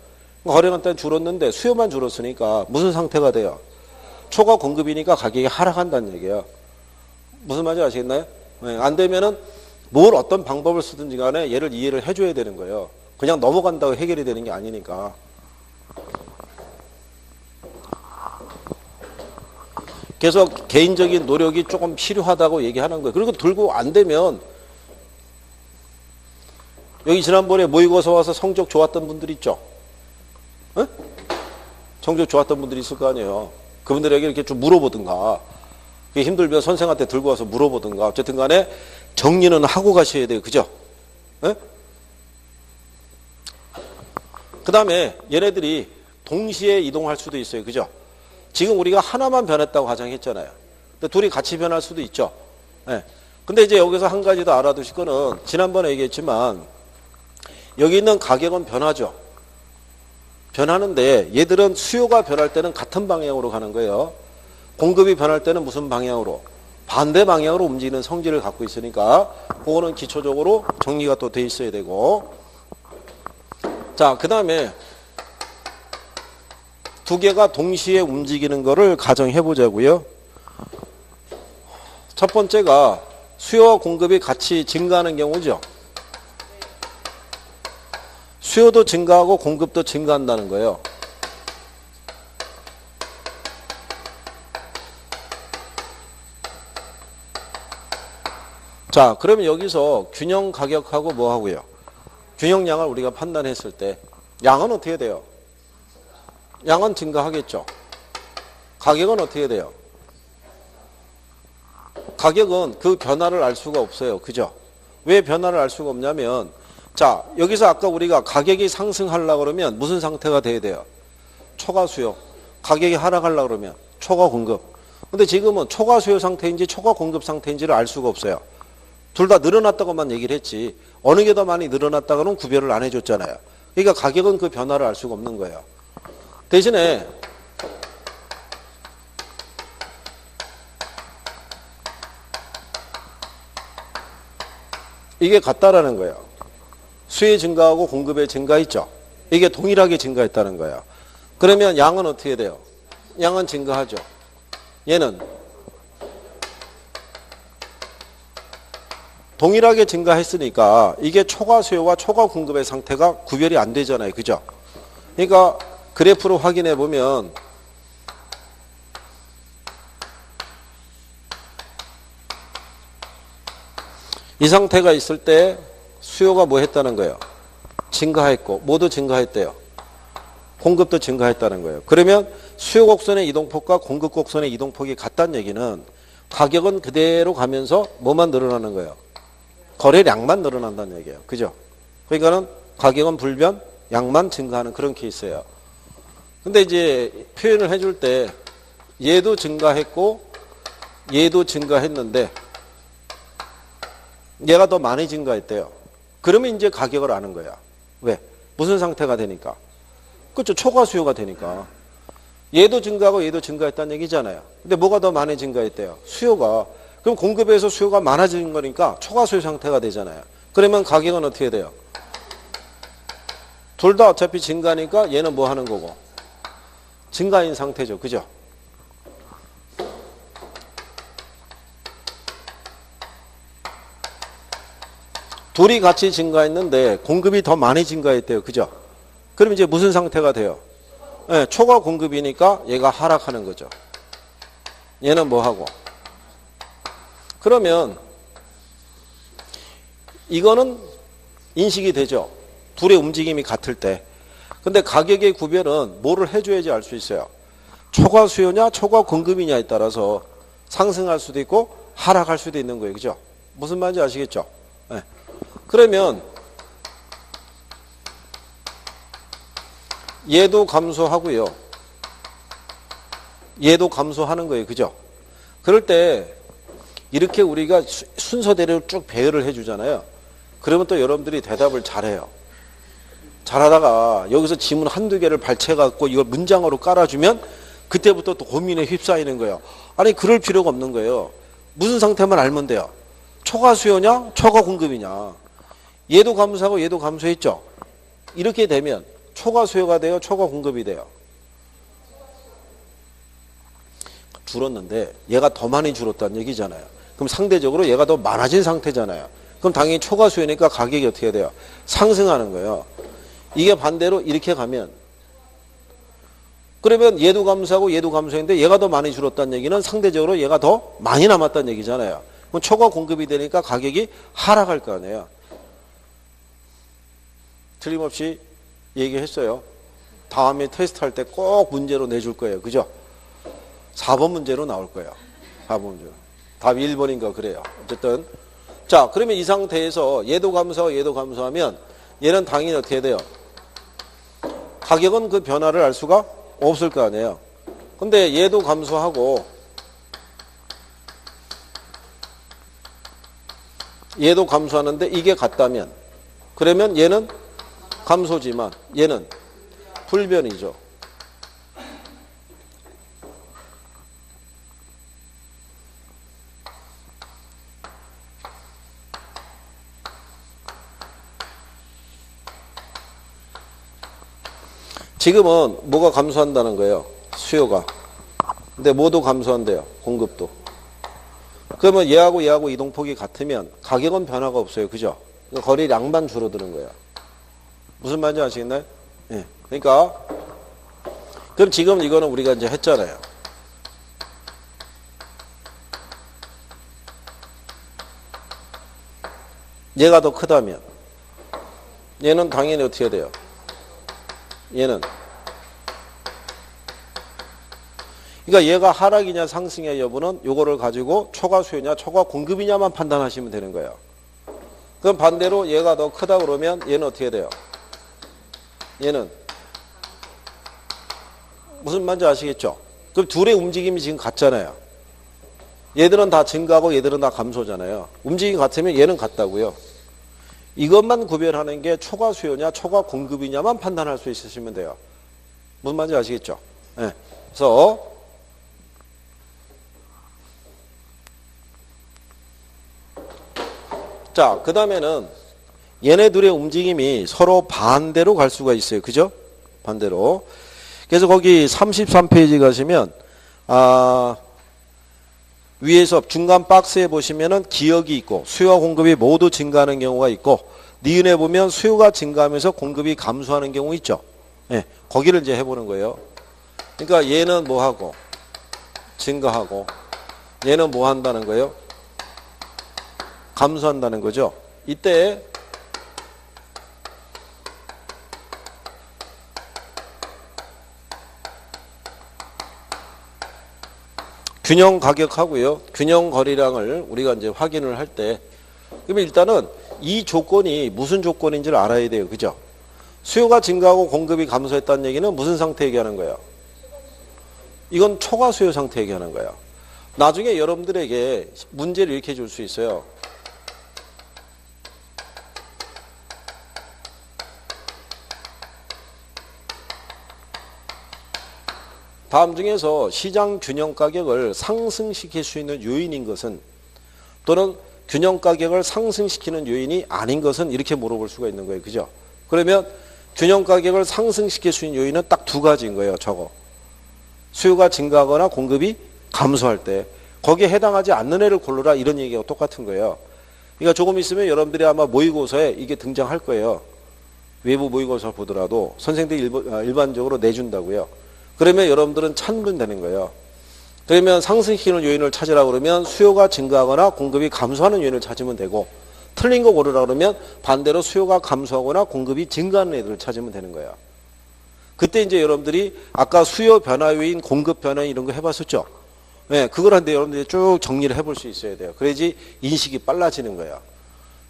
거래량 일단 줄었는데 수요만 줄었으니까 무슨 상태가 돼요? 초과 공급이니까 가격이 하락한다는 얘기예요. 무슨 말인지 아시겠나요? 네, 안 되면은 뭘 어떤 방법을 쓰든지 간에 얘를 이해를 해줘야 되는 거예요. 그냥 넘어간다고 해결이 되는 게 아니니까. 그래서 개인적인 노력이 조금 필요하다고 얘기하는 거예요. 그리고 들고 안 되면 여기 지난번에 모의고사 와서 성적 좋았던 분들 있죠? 네? 성적 좋았던 분들이 있을 거 아니에요. 그분들에게 이렇게 좀 물어보든가. 그게 힘들면 선생한테 들고 와서 물어보든가. 어쨌든 간에 정리는 하고 가셔야 돼요. 그죠? 네? 그 다음에 얘네들이 동시에 이동할 수도 있어요. 그죠? 지금 우리가 하나만 변했다고 가정했잖아요. 근데 둘이 같이 변할 수도 있죠. 네. 근데 이제 여기서 한 가지 더 알아두실 거는 지난번에 얘기했지만 여기 있는 가격은 변하죠. 변하는데 얘들은 수요가 변할 때는 같은 방향으로 가는 거예요. 공급이 변할 때는 무슨 방향으로? 반대 방향으로 움직이는 성질을 갖고 있으니까 그거는 기초적으로 정리가 또 돼 있어야 되고. 자, 그 다음에 두 개가 동시에 움직이는 거를 가정해 보자고요. 첫 번째가 수요와 공급이 같이 증가하는 경우죠. 수요도 증가하고 공급도 증가한다는 거예요. 자, 그러면 여기서 균형 가격하고 뭐 하고요? 균형량을 우리가 판단했을 때 양은 어떻게 돼요? 양은 증가하겠죠. 가격은 어떻게 돼요? 가격은 그 변화를 알 수가 없어요. 그죠? 왜 변화를 알 수가 없냐면 자, 여기서 아까 우리가 가격이 상승하려고 그러면 무슨 상태가 돼야 돼요? 초과 수요. 가격이 하락하려고 그러면 초과 공급. 근데 지금은 초과 수요 상태인지 초과 공급 상태인지를 알 수가 없어요. 둘 다 늘어났다고만 얘기를 했지 어느 게 더 많이 늘어났다고는 구별을 안 해줬잖아요. 그러니까 가격은 그 변화를 알 수가 없는 거예요. 대신에 이게 같다라는 거예요. 수요의 증가하고 공급의 증가 있죠. 이게 동일하게 증가했다는 거예요. 그러면 양은 어떻게 돼요? 양은 증가하죠. 얘는 동일하게 증가했으니까 이게 초과 수요와 초과 공급의 상태가 구별이 안 되잖아요. 그죠? 그러니까 그래프로 확인해 보면 이 상태가 있을 때 수요가 뭐 했다는 거예요? 증가했고 모두 증가했대요. 공급도 증가했다는 거예요. 그러면 수요 곡선의 이동폭과 공급 곡선의 이동폭이 같다는 얘기는 가격은 그대로 가면서 뭐만 늘어나는 거예요? 거래량만 늘어난다는 얘기예요. 그죠? 그러니까는 가격은 불변, 양만 증가하는 그런 케이스예요. 근데 이제 표현을 해줄 때 얘도 증가했고 얘도 증가했는데 얘가 더 많이 증가했대요. 그러면 이제 가격을 아는 거야. 왜? 무슨 상태가 되니까? 그렇죠. 초과 수요가 되니까. 얘도 증가하고 얘도 증가했다는 얘기잖아요. 근데 뭐가 더 많이 증가했대요? 수요가. 그럼 공급에서 수요가 많아진 거니까 초과 수요 상태가 되잖아요. 그러면 가격은 어떻게 돼요? 둘 다 어차피 증가니까 얘는 뭐 하는 거고? 증가인 상태죠. 그죠? 둘이 같이 증가했는데 공급이 더 많이 증가했대요. 그죠? 그럼 이제 무슨 상태가 돼요? 네, 초과 공급이니까 얘가 하락하는 거죠. 얘는 뭐 하고? 그러면 이거는 인식이 되죠. 둘의 움직임이 같을 때. 근데 가격의 구별은 뭐를 해줘야지 알 수 있어요. 초과 수요냐 초과 공급이냐에 따라서 상승할 수도 있고 하락할 수도 있는 거예요. 그죠? 무슨 말인지 아시겠죠? 네. 그러면 얘도 감소하고요. 얘도 감소하는 거예요. 그죠? 그럴 때 이렇게 우리가 순서대로 쭉 배열을 해주잖아요. 그러면 또 여러분들이 대답을 잘해요. 잘하다가 여기서 지문 한두 개를 발췌해갖고 이걸 문장으로 깔아주면 그때부터 또 고민에 휩싸이는 거예요. 아니 그럴 필요가 없는 거예요. 무슨 상태만 알면 돼요. 초과 수요냐 초과 공급이냐. 얘도 감소하고 얘도 감소했죠. 이렇게 되면 초과 수요가 돼요 초과 공급이 돼요. 줄었는데 얘가 더 많이 줄었다는 얘기잖아요. 그럼 상대적으로 얘가 더 많아진 상태잖아요. 그럼 당연히 초과 수요니까 가격이 어떻게 돼요? 상승하는 거예요. 이게 반대로 이렇게 가면 그러면 얘도 감소하고 얘도 감소했는데 얘가 더 많이 줄었다는 얘기는 상대적으로 얘가 더 많이 남았다는 얘기잖아요. 그럼 초과 공급이 되니까 가격이 하락할 거 아니에요. 틀림없이 얘기했어요. 다음에 테스트할 때 꼭 문제로 내줄 거예요. 그죠? 4번 문제로 나올 거예요. 4번 문제로. 답이 1번인가 그래요. 어쨌든 자 그러면 이 상태에서 얘도 감소하고 얘도 감소하면 얘는 당연히 어떻게 돼요? 가격은 그 변화를 알 수가 없을 거 아니에요. 근데 얘도 감소하고 얘도 감소하는데 이게 같다면 그러면 얘는 감소지만 얘는 불변이죠. 지금은 뭐가 감소한다는 거예요? 수요가. 근데 뭐도 감소한대요? 공급도. 그러면 얘하고 이동폭이 같으면 가격은 변화가 없어요. 그죠? 거리량만 줄어드는 거예요. 무슨 말인지 아시겠나요? 예. 그러니까 그럼 지금 이거는 우리가 이제 했잖아요. 얘가 더 크다면 얘는 당연히 어떻게 돼요? 얘는 그러니까 얘가 하락이냐 상승이냐 여부는 요거를 가지고 초과 수요냐 초과 공급이냐만 판단하시면 되는 거예요. 그럼 반대로 얘가 더 크다 그러면 얘는 어떻게 돼요? 얘는 무슨 말인지 아시겠죠? 그럼 둘의 움직임이 지금 같잖아요. 얘들은 다 증가하고 얘들은 다 감소잖아요. 움직임이 같으면 얘는 같다고요. 이것만 구별하는 게 초과 수요냐 초과 공급이냐만 판단할 수 있으시면 돼요. 무슨 말인지 아시겠죠? 네. 그래서 자, 그 다음에는 얘네 둘의 움직임이 서로 반대로 갈 수가 있어요. 그죠? 반대로. 그래서 거기 33페이지 가시면 위에서 중간 박스에 보시면은 기역이 있고 수요와 공급이 모두 증가하는 경우가 있고 니은에 보면 수요가 증가하면서 공급이 감소하는 경우 있죠. 예, 거기를 이제 해보는 거예요. 그러니까 얘는 뭐 하고 증가하고 얘는 뭐 한다는 거예요? 감소한다는 거죠. 이때 균형 가격하고요. 균형 거리량을 우리가 이제 확인을 할 때 그러면 일단은 이 조건이 무슨 조건인지를 알아야 돼요. 그죠? 수요가 증가하고 공급이 감소했다는 얘기는 무슨 상태 얘기하는 거예요? 이건 초과 수요 상태 얘기하는 거예요. 나중에 여러분들에게 문제를 이렇게 줄 수 있어요. 다음 중에서 시장 균형 가격을 상승시킬 수 있는 요인인 것은 또는 균형 가격을 상승시키는 요인이 아닌 것은 이렇게 물어볼 수가 있는 거예요. 그죠? 그러면 균형 가격을 상승시킬 수 있는 요인은 딱 두 가지인 거예요. 저거. 수요가 증가하거나 공급이 감소할 때 거기에 해당하지 않는 애를 고르라 이런 얘기가 똑같은 거예요. 그러니까 조금 있으면 여러분들이 아마 모의고사에 이게 등장할 거예요. 외부 모의고사 보더라도 선생님들이 일반적으로 내준다고요. 그러면 여러분들은 찾으면 되는 거예요. 그러면 상승시키는 요인을 찾으라 그러면 수요가 증가하거나 공급이 감소하는 요인을 찾으면 되고 틀린 거 고르라 그러면 반대로 수요가 감소하거나 공급이 증가하는 애들을 찾으면 되는 거예요. 그때 이제 여러분들이 아까 수요 변화 요인, 공급 변화 이런 거 해봤었죠? 네, 그걸 한데 여러분들이 쭉 정리를 해볼 수 있어야 돼요. 그래야지 인식이 빨라지는 거예요.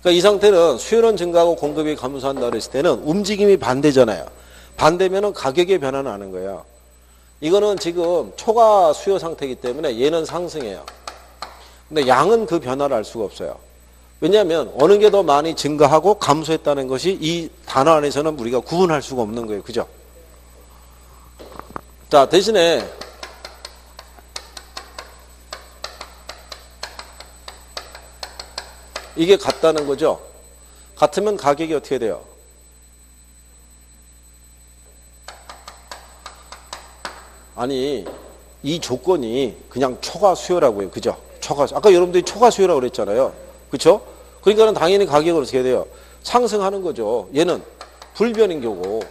그러니까 이 상태는 수요는 증가하고 공급이 감소한다 그랬을 때는 움직임이 반대잖아요. 반대면은 가격의 변화는 나는 거예요. 이거는 지금 초과 수요 상태이기 때문에 얘는 상승해요. 근데 양은 그 변화를 알 수가 없어요. 왜냐하면 어느 게 더 많이 증가하고 감소했다는 것이 이 단어 안에서는 우리가 구분할 수가 없는 거예요. 그죠? 자, 대신에 이게 같다는 거죠. 같으면 가격이 어떻게 돼요? 아니, 이 조건이 그냥 초과 수요라고요. 그죠? 초과, 아까 여러분들이 초과 수요라고 그랬잖아요. 그렇죠? 그러니까는 당연히 가격은 어떻게 돼요? 상승하는 거죠. 얘는 불변인 경우.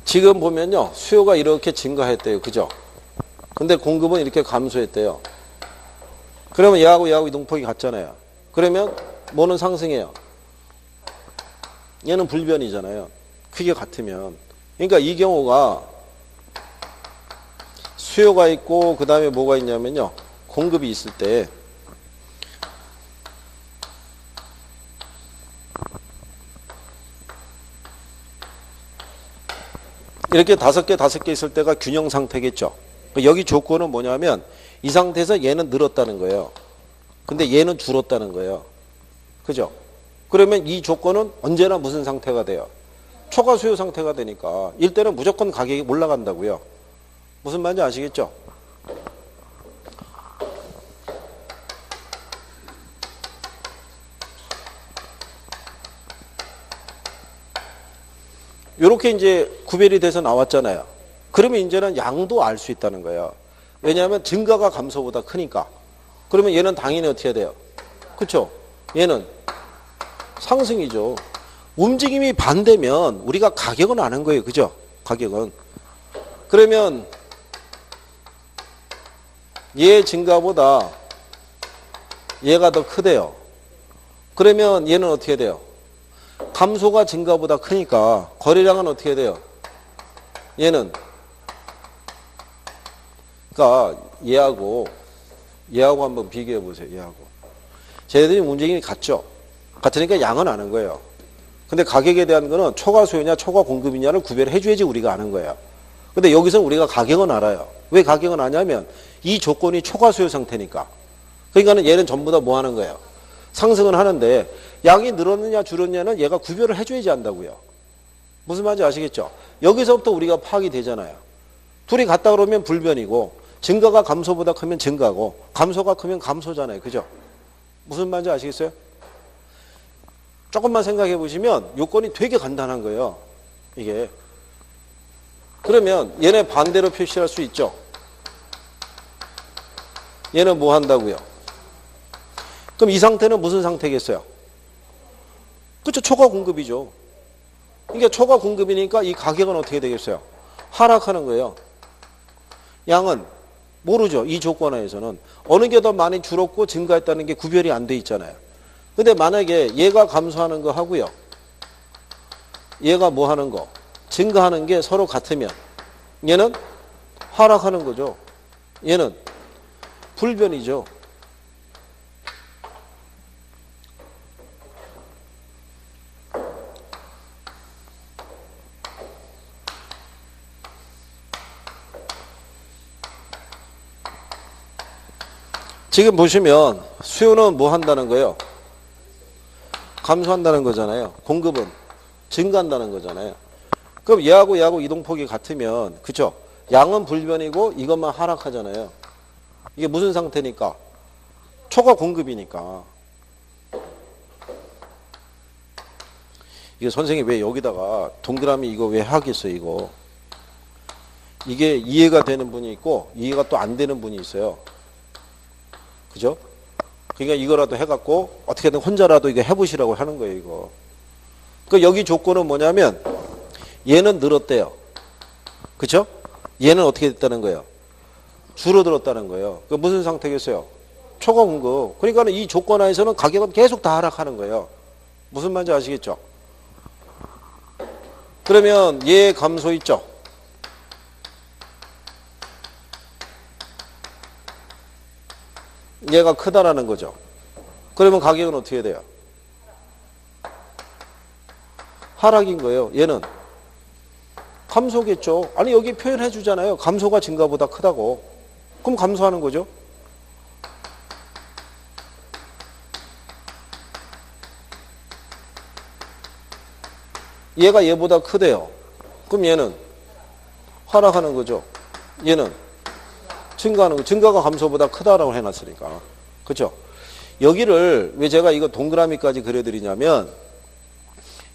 지금 보면요. 수요가 이렇게 증가했대요. 그죠? 근데 공급은 이렇게 감소했대요. 그러면 얘하고 이동폭이 같잖아요. 그러면 뭐는 상승해요? 얘는 불변이잖아요. 크게 같으면. 그러니까 이 경우가 수요가 있고 그 다음에 뭐가 있냐면요. 공급이 있을 때 이렇게 다섯 개 있을 때가 균형 상태겠죠. 여기 조건은 뭐냐면 이 상태에서 얘는 늘었다는 거예요. 근데 얘는 줄었다는 거예요. 그죠? 그러면 이 조건은 언제나 무슨 상태가 돼요? 초과 수요 상태가 되니까 이때는 무조건 가격이 올라간다고요. 무슨 말인지 아시겠죠? 이렇게 이제 구별이 돼서 나왔잖아요. 그러면 이제는 양도 알 수 있다는 거예요. 왜냐하면 증가가 감소보다 크니까. 그러면 얘는 당연히 어떻게 돼요? 그렇죠? 얘는 상승이죠. 움직임이 반대면 우리가 가격은 아는 거예요. 그죠? 가격은. 그러면 얘 증가보다 얘가 더 크대요. 그러면 얘는 어떻게 돼요? 감소가 증가보다 크니까 거래량은 어떻게 돼요? 얘는 그러니까 얘하고 한번 비교해 보세요. 얘하고. 쟤네들이 움직임이 같죠? 같으니까 양은 아는 거예요. 근데 가격에 대한 거는 초과 수요냐 초과 공급이냐를 구별해 줘야지 우리가 아는 거예요. 근데 여기서 우리가 가격은 알아요. 왜 가격은 아냐면 이 조건이 초과 수요 상태니까. 그러니까는 얘는 전부 다 뭐 하는 거예요? 상승은 하는데 양이 늘었느냐 줄었느냐는 얘가 구별을 해줘야지 안다고요. 무슨 말인지 아시겠죠? 여기서부터 우리가 파악이 되잖아요. 둘이 같다 그러면 불변이고 증가가 감소보다 크면 증가고 감소가 크면 감소잖아요. 그죠? 무슨 말인지 아시겠어요? 조금만 생각해 보시면 요건이 되게 간단한 거예요. 이게. 그러면 얘네 반대로 표시할 수 있죠. 얘는 뭐 한다고요? 그럼 이 상태는 무슨 상태겠어요? 그렇죠. 초과 공급이죠. 그러니까 초과 공급이니까 이 가격은 어떻게 되겠어요? 하락하는 거예요. 양은 모르죠. 이 조건하에서는. 어느 게 더 많이 줄었고 증가했다는 게 구별이 안 돼 있잖아요. 근데 만약에 얘가 감소하는 거 하고요. 얘가 뭐 하는 거? 증가하는 게 서로 같으면 얘는 하락하는 거죠. 얘는 불변이죠. 지금 보시면 수요는 뭐 한다는 거예요? 감소한다는 거잖아요. 공급은 증가한다는 거잖아요. 그럼 얘하고 이동폭이 같으면 그쵸? 양은 불변이고 이것만 하락하잖아요. 이게 무슨 상태니까? 초과 공급이니까. 이게 선생님 왜 여기다가 동그라미 이거 왜 하겠어요 이거. 이게 이해가 되는 분이 있고 이해가 또 안 되는 분이 있어요. 그죠? 그러니까 이거라도 해갖고 어떻게든 혼자라도 이거 해보시라고 하는 거예요, 이거. 그 여기 조건은 뭐냐면 얘는 늘었대요. 그죠? 얘는 어떻게 됐다는 거예요? 줄어들었다는 거예요. 그 무슨 상태겠어요? 초과 공급. 그러니까 이 조건 하에서는 가격은 계속 다 하락하는 거예요. 무슨 말인지 아시겠죠? 그러면 얘 감소 있죠? 얘가 크다라는 거죠. 그러면 가격은 어떻게 돼요? 하락인 거예요. 얘는 감소겠죠. 아니 여기 표현해 주잖아요. 감소가 증가보다 크다고. 그럼 감소하는 거죠. 얘가 얘보다 크대요. 그럼 얘는 하락하는 거죠. 얘는 증가하는 거. 증가가 감소보다 크다라고 해놨으니까. 그렇죠? 여기를 왜 제가 이거 동그라미까지 그려드리냐면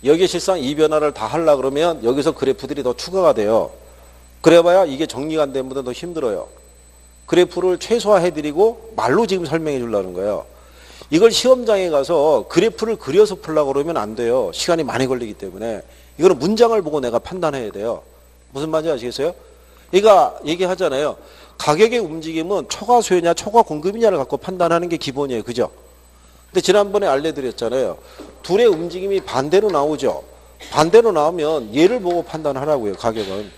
여기 실상 이 변화를 다 하려고 그러면 여기서 그래프들이 더 추가가 돼요. 그래봐야 이게 정리가 안 되면 더 힘들어요. 그래프를 최소화해드리고 말로 지금 설명해 주려는 거예요. 이걸 시험장에 가서 그래프를 그려서 풀려고 그러면 안 돼요. 시간이 많이 걸리기 때문에. 이거는 문장을 보고 내가 판단해야 돼요. 무슨 말인지 아시겠어요? 그러니까 얘기하잖아요. 가격의 움직임은 초과 수요냐 초과 공급이냐를 갖고 판단하는 게 기본이에요. 그죠? 근데 지난번에 알려드렸잖아요. 둘의 움직임이 반대로 나오죠. 반대로 나오면 얘를 보고 판단하라고요. 가격은.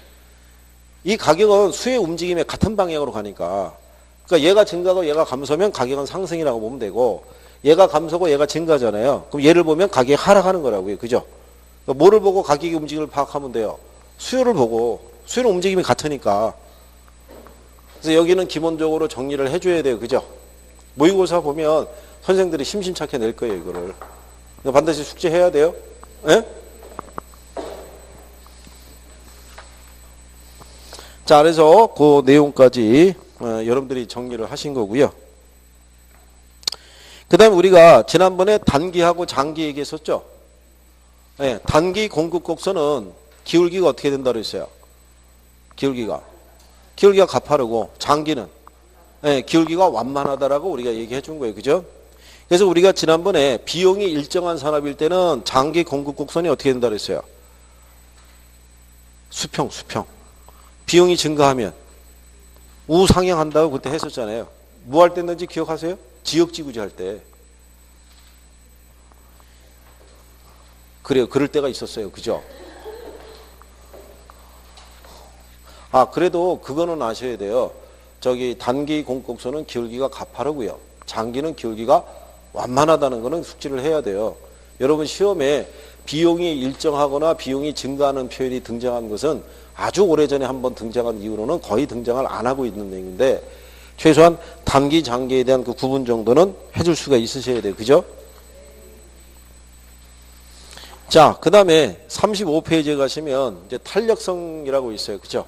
이 가격은 수의 움직임에 같은 방향으로 가니까. 그러니까 얘가 증가하고 얘가 감소면 가격은 상승이라고 보면 되고 얘가 감소고 얘가 증가잖아요. 그럼 얘를 보면 가격이 하락하는 거라고요. 그죠? 그러니까 뭐를 보고 가격의 움직임을 파악하면 돼요? 수요를 보고. 수요는 움직임이 같으니까. 그래서 여기는 기본적으로 정리를 해줘야 돼요. 그죠? 모의고사 보면 선생들이 심심찮게 낼 거예요. 이거를. 그러니까 반드시 숙제해야 돼요. 예? 자, 그래서 그 내용까지 여러분들이 정리를 하신 거고요. 그 다음에 우리가 지난번에 단기하고 장기 얘기했었죠. 네, 단기 공급 곡선은 기울기가 어떻게 된다고 했어요? 기울기가 가파르고 장기는 네, 기울기가 완만하다라고 우리가 얘기해 준 거예요. 그죠? 그래서 우리가 지난번에 비용이 일정한 산업일 때는 장기 공급 곡선이 어떻게 된다고 했어요? 수평. 비용이 증가하면 우상향한다고 그때 했었잖아요. 뭐 할 때인지 기억하세요? 지역지구지 할 때. 그래요. 그럴 때가 있었어요. 그죠? 아, 그래도 그거는 아셔야 돼요. 저기 단기 공급선은 기울기가 가파르고요. 장기는 기울기가 완만하다는 거는 숙지를 해야 돼요. 여러분 시험에 비용이 일정하거나 비용이 증가하는 표현이 등장한 것은 아주 오래전에 한번 등장한 이후로는 거의 등장을 안 하고 있는 내용인데 최소한 단기, 장기에 대한 그 구분 정도는 해줄 수가 있으셔야 돼요. 그죠? 자, 그 다음에 35페이지에 가시면 이제 탄력성이라고 있어요. 그죠?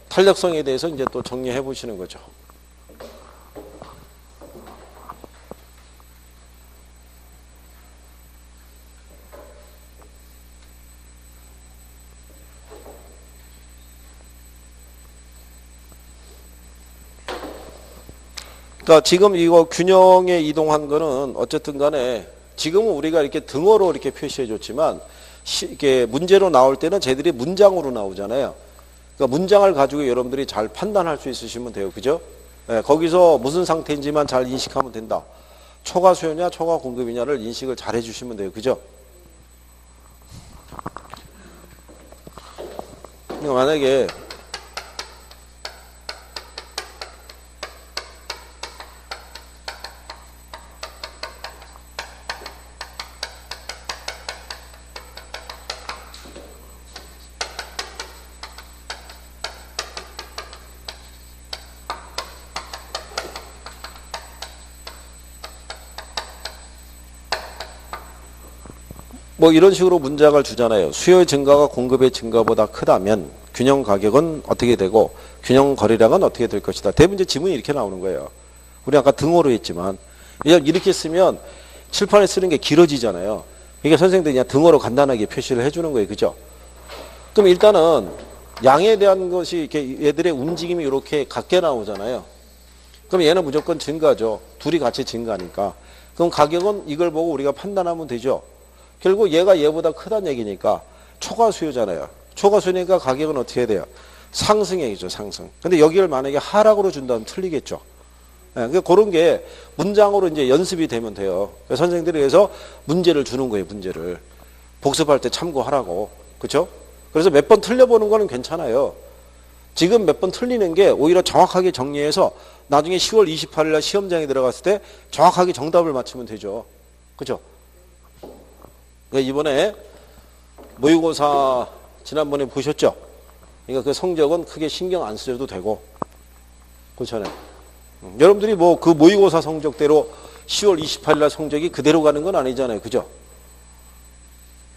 탄력성에 대해서 이제 또 정리해 보시는 거죠. 그러니까 지금 이거 균형에 이동한 거는 어쨌든 간에 지금은 우리가 이렇게 등어로 이렇게 표시해 줬지만 이게 문제로 나올 때는 쟤들이 문장으로 나오잖아요. 그러니까 문장을 가지고 여러분들이 잘 판단할 수 있으시면 돼요. 그죠? 네, 거기서 무슨 상태인지만 잘 인식하면 된다. 초과 수요냐 초과 공급이냐를 인식을 잘 해주시면 돼요. 그죠? 그러니까 만약에 뭐 이런 식으로 문장을 주잖아요. 수요의 증가가 공급의 증가보다 크다면 균형 가격은 어떻게 되고 균형 거래량은 어떻게 될 것이다. 대부분 이제 지문이 이렇게 나오는 거예요. 우리 아까 등호로 했지만 이렇게 쓰면 칠판에 쓰는 게 길어지잖아요. 그러니까 선생님들이 그냥 등호로 간단하게 표시를 해주는 거예요. 그죠? 그럼 일단은 양에 대한 것이 이렇게 얘들의 움직임이 이렇게 같게 나오잖아요. 그럼 얘는 무조건 증가죠. 둘이 같이 증가하니까. 그럼 가격은 이걸 보고 우리가 판단하면 되죠. 결국 얘가 얘보다 크다는 얘기니까 초과 수요잖아요. 초과 수요니까 가격은 어떻게 해야 돼요? 상승액이죠, 상승. 근데 여기를 만약에 하락으로 준다면 틀리겠죠. 예, 그런 게 문장으로 이제 연습이 되면 돼요. 선생님들이 그래서 문제를 주는 거예요, 문제를. 복습할 때 참고하라고. 그렇죠? 그래서 몇 번 틀려보는 거는 괜찮아요. 지금 몇 번 틀리는 게 오히려 정확하게 정리해서 나중에 10월 28일 날 시험장에 들어갔을 때 정확하게 정답을 맞추면 되죠. 그죠? 이번에 모의고사 지난번에 보셨죠? 그러니까 그 성적은 크게 신경 안 쓰셔도 되고. 그렇잖아요. 여러분들이 뭐 그 모의고사 성적대로 10월 28일 날 성적이 그대로 가는 건 아니잖아요. 그죠?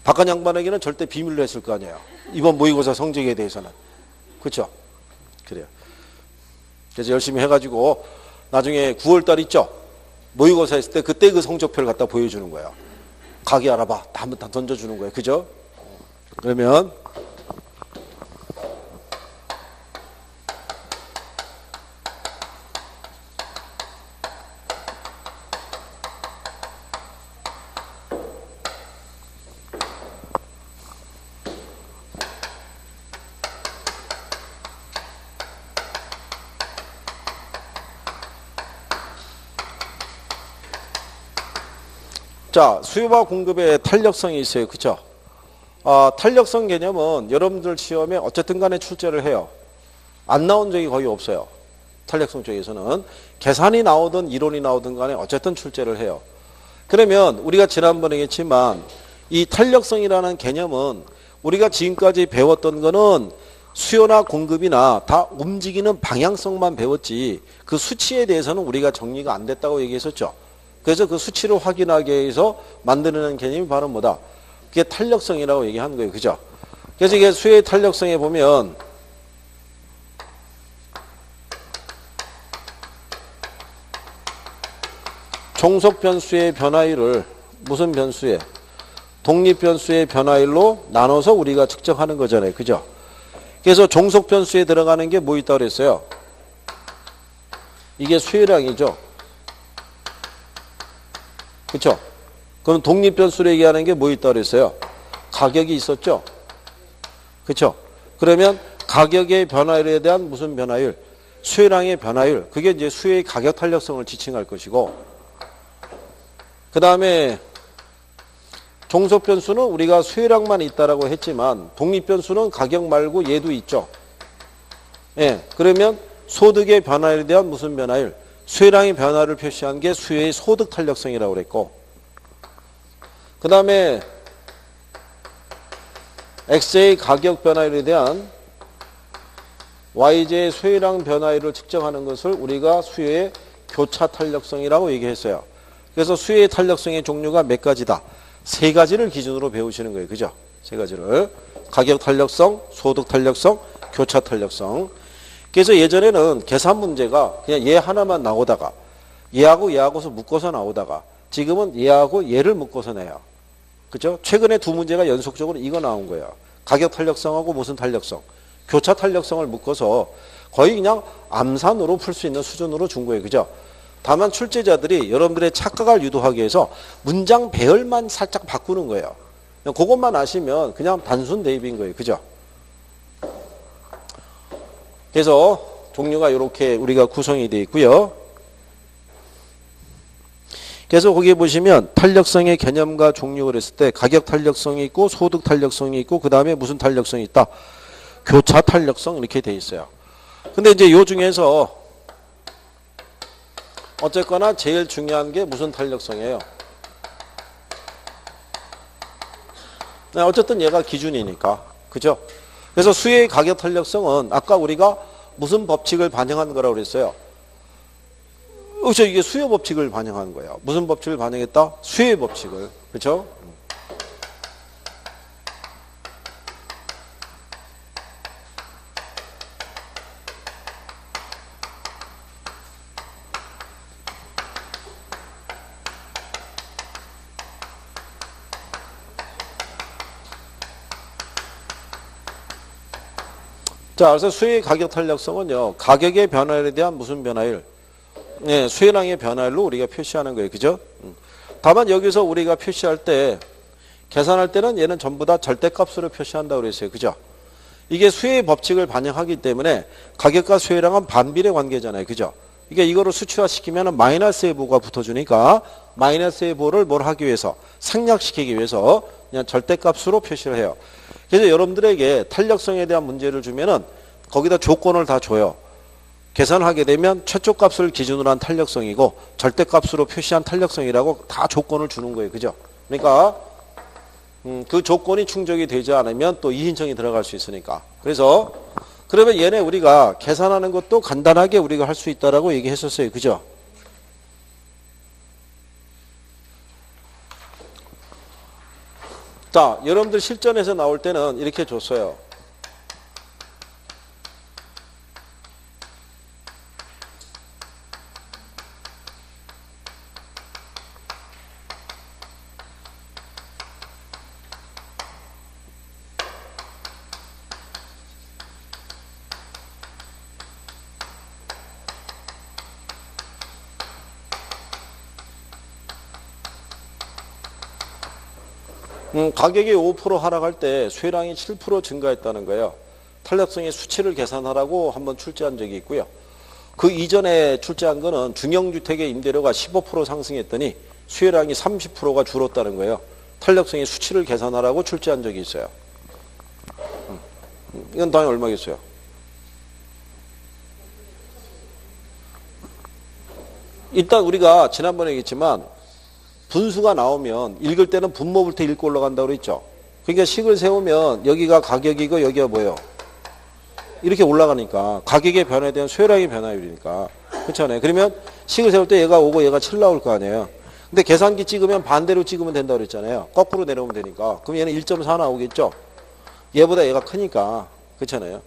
박한 양반에게는 절대 비밀로 했을 거 아니에요. 이번 모의고사 성적에 대해서는. 그렇죠? 그래요. 그래서 열심히 해가지고 나중에 9월달 있죠? 모의고사 했을 때 그때 그 성적표를 갖다 보여주는 거예요. 가게 알아봐. 다 한번 다 던져주는 거예요. 그죠? 그러면 자, 수요와 공급의 탄력성이 있어요. 그죠? 탄력성 개념은 여러분들 시험에 어쨌든 간에 출제를 해요. 안 나온 적이 거의 없어요. 탄력성 쪽에서는. 계산이 나오든 이론이 나오든 간에 어쨌든 출제를 해요. 그러면 우리가 지난번에 했지만 이 탄력성이라는 개념은 우리가 지금까지 배웠던 거는 수요나 공급이나 다 움직이는 방향성만 배웠지 그 수치에 대해서는 우리가 정리가 안 됐다고 얘기했었죠. 그래서 그 수치를 확인하기 위해서 만드는 개념이 바로 뭐다? 그게 탄력성이라고 얘기하는 거예요. 그죠? 그래서 이게 수요의 탄력성에 보면 종속 변수의 변화율을 무슨 변수에? 독립 변수의 변화율로 나눠서 우리가 측정하는 거잖아요. 그죠? 그래서 종속 변수에 들어가는 게 뭐 있다고 그랬어요? 이게 수요량이죠. 그렇죠? 그럼 독립 변수로 얘기하는 게 뭐 있다고 그랬어요? 가격이 있었죠? 그렇죠? 그러면 가격의 변화율에 대한 무슨 변화율? 수요량의 변화율. 그게 이제 수요의 가격 탄력성을 지칭할 것이고 그 다음에 종속 변수는 우리가 수요량만 있다라고 했지만 독립 변수는 가격 말고 얘도 있죠. 예. 그러면 소득의 변화율에 대한 무슨 변화율? 수요량의 변화를 표시한 게 수요의 소득 탄력성이라고 그랬고 그 다음에 X의 가격 변화율에 대한 YJ의 수요량 변화율을 측정하는 것을 우리가 수요의 교차 탄력성이라고 얘기했어요. 그래서 수요의 탄력성의 종류가 몇 가지다? 세 가지를 기준으로 배우시는 거예요. 그죠? 세 가지를. 가격 탄력성, 소득 탄력성, 교차 탄력성. 그래서 예전에는 계산 문제가 그냥 얘 하나만 나오다가 얘하고 얘하고서 묶어서 나오다가 지금은 얘하고 얘를 묶어서 내요. 그죠? 최근에 두 문제가 연속적으로 이거 나온 거예요. 가격 탄력성하고 무슨 탄력성? 교차 탄력성을 묶어서 거의 그냥 암산으로 풀 수 있는 수준으로 준 거예요. 그죠? 다만 출제자들이 여러분들의 착각을 유도하기 위해서 문장 배열만 살짝 바꾸는 거예요. 그것만 아시면 그냥 단순 대입인 거예요. 그죠? 그래서 종류가 이렇게 우리가 구성이 되어 있고요. 그래서 거기에 보시면 탄력성의 개념과 종류를 했을 때 가격 탄력성이 있고 소득 탄력성이 있고 그 다음에 무슨 탄력성이 있다? 교차 탄력성 이렇게 되어 있어요. 근데 이제 요 중에서 어쨌거나 제일 중요한 게 무슨 탄력성이에요? 네, 어쨌든 얘가 기준이니까. 그죠? 그래서 수요의 가격 탄력성은 아까 우리가 무슨 법칙을 반영한 거라고 그랬어요? 그렇죠. 이게 수요 법칙을 반영한 거예요. 무슨 법칙을 반영했다? 수요의 법칙을. 그렇죠? 자, 그래서 수요의 가격 탄력성은요, 가격의 변화율에 대한 무슨 변화율? 네, 수요량의 변화율로 우리가 표시하는 거예요. 그죠? 다만 여기서 우리가 표시할 때, 계산할 때는 얘는 전부 다 절대값으로 표시한다고 그랬어요. 그죠? 이게 수혜의 법칙을 반영하기 때문에 가격과 수혜량은 반비례 관계잖아요. 그죠? 이게 이거를 수치화시키면 마이너스의 부가 붙어주니까 마이너스의 부를 뭘 하기 위해서 생략시키기 위해서 그냥 절대값으로 표시를 해요. 그래서 여러분들에게 탄력성에 대한 문제를 주면은 거기다 조건을 다 줘요. 계산하게 되면 최초 값을 기준으로 한 탄력성이고 절대값으로 표시한 탄력성이라고 다 조건을 주는 거예요. 그죠? 그러니까 그 조건이 충족이 되지 않으면 또 이인청이 들어갈 수 있으니까. 그래서 그러면 얘네 우리가 계산하는 것도 간단하게 우리가 할 수 있다라고 얘기했었어요. 그죠? 자, 여러분들 실전에서 나올 때는 이렇게 줬어요. 가격이 5% 하락할 때 수혜량이 7% 증가했다는 거예요. 탄력성의 수치를 계산하라고 한번 출제한 적이 있고요. 그 이전에 출제한 거는 중형주택의 임대료가 15% 상승했더니 수혜량이 30%가 줄었다는 거예요. 탄력성의 수치를 계산하라고 출제한 적이 있어요. 이건 당연히 얼마겠어요? 일단 우리가 지난번에 얘기했지만 분수가 나오면 읽을 때는 분모부터 읽고 올라간다고 그랬죠. 그러니까 식을 세우면 여기가 가격이고 여기가 뭐예요? 이렇게 올라가니까 가격의 변화에 대한 수혜량의 변화율이니까. 그렇잖아요. 그러면 식을 세울 때 얘가 5고 얘가 7 나올 거 아니에요. 근데 계산기 찍으면 반대로 찍으면 된다고 그랬잖아요. 거꾸로 내려오면 되니까. 그럼 얘는 1.4 나오겠죠. 얘보다 얘가 크니까. 그렇잖아요.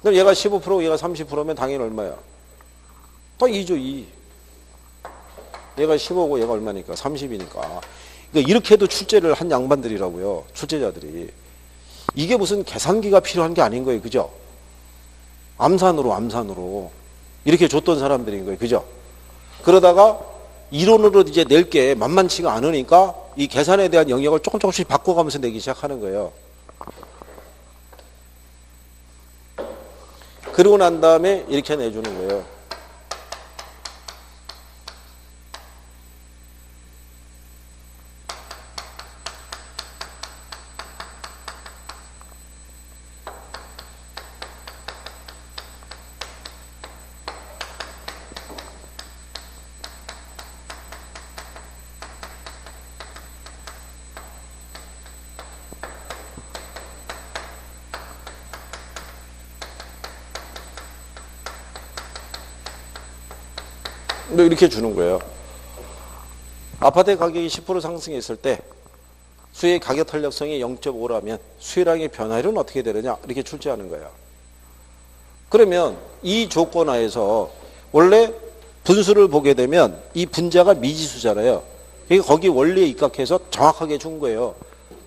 그럼 얘가 15% 얘가 30%면 당연히 얼마야? 또 2죠 2. 얘가 15고 얘가 얼마니까? 30이니까. 그러니까 이렇게 해도 출제를 한 양반들이라고요. 출제자들이. 이게 무슨 계산기가 필요한 게 아닌 거예요. 그죠? 암산으로. 이렇게 줬던 사람들인 거예요. 그죠? 그러다가 이론으로 이제 낼 게 만만치가 않으니까 이 계산에 대한 영역을 조금씩 바꿔가면서 내기 시작하는 거예요. 그러고 난 다음에 이렇게 내주는 거예요. 이렇게 주는 거예요. 아파트 가격이 10% 상승했을 때 수혜의 가격 탄력성이 0.5라면 수혜량의 변화율은 어떻게 되느냐 이렇게 출제하는 거예요. 그러면 이 조건 하에서 원래 분수를 보게 되면 이 분자가 미지수잖아요. 그러니까 거기 원리에 입각해서 정확하게 준 거예요.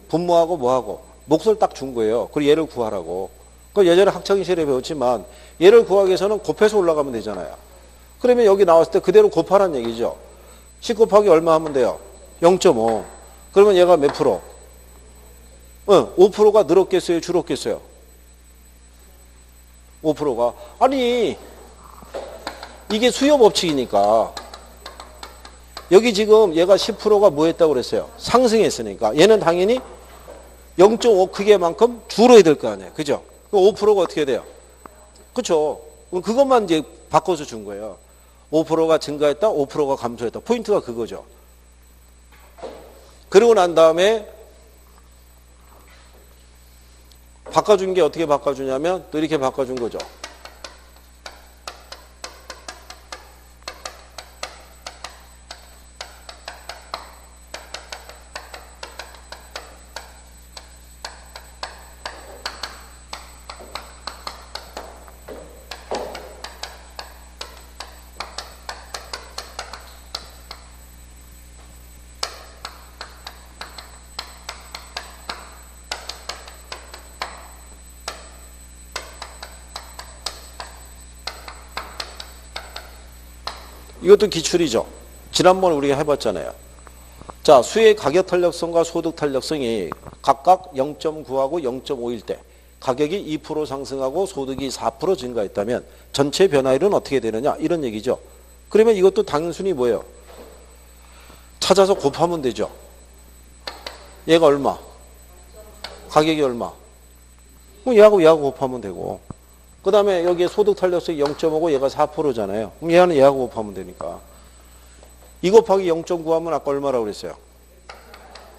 분모하고 뭐하고 몫을 딱 준 거예요. 그리고 얘를 구하라고. 그 예전에 학창시절에 배웠지만 얘를 구하기 위해서는 곱해서 올라가면 되잖아요. 그러면 여기 나왔을 때 그대로 곱하라는 얘기죠. 10 곱하기 얼마 하면 돼요? 0.5. 그러면 얘가 몇 프로? 5%가 늘었겠어요? 줄었겠어요? 5%가. 아니, 이게 수요 법칙이니까. 여기 지금 얘가 10%가 뭐 했다고 그랬어요? 상승했으니까. 얘는 당연히 0.5 크기만큼 줄어야 될 거 아니에요. 그죠? 5%가 어떻게 돼요? 그쵸? 그것만 이제 바꿔서 준 거예요. 5%가 증가했다, 5%가 감소했다. 포인트가 그거죠. 그러고 난 다음에 바꿔준 게 어떻게 바꿔주냐면 또 이렇게 바꿔준 거죠. 이것도 기출이죠. 지난번에 우리가 해봤잖아요. 자, 수의 가격 탄력성과 소득 탄력성이 각각 0.9하고 0.5일 때 가격이 2% 상승하고 소득이 4% 증가했다면 전체 변화율은 어떻게 되느냐 이런 얘기죠. 그러면 이것도 단순히 뭐예요? 찾아서 곱하면 되죠. 얘가 얼마? 가격이 얼마? 그럼 얘하고 곱하면 되고 그 다음에 여기에 소득 탄력성이 0.5고 얘가 4%잖아요. 그럼 얘는 얘하고 곱하면 되니까 2 곱하기 0.9 하면 아까 얼마라고 그랬어요?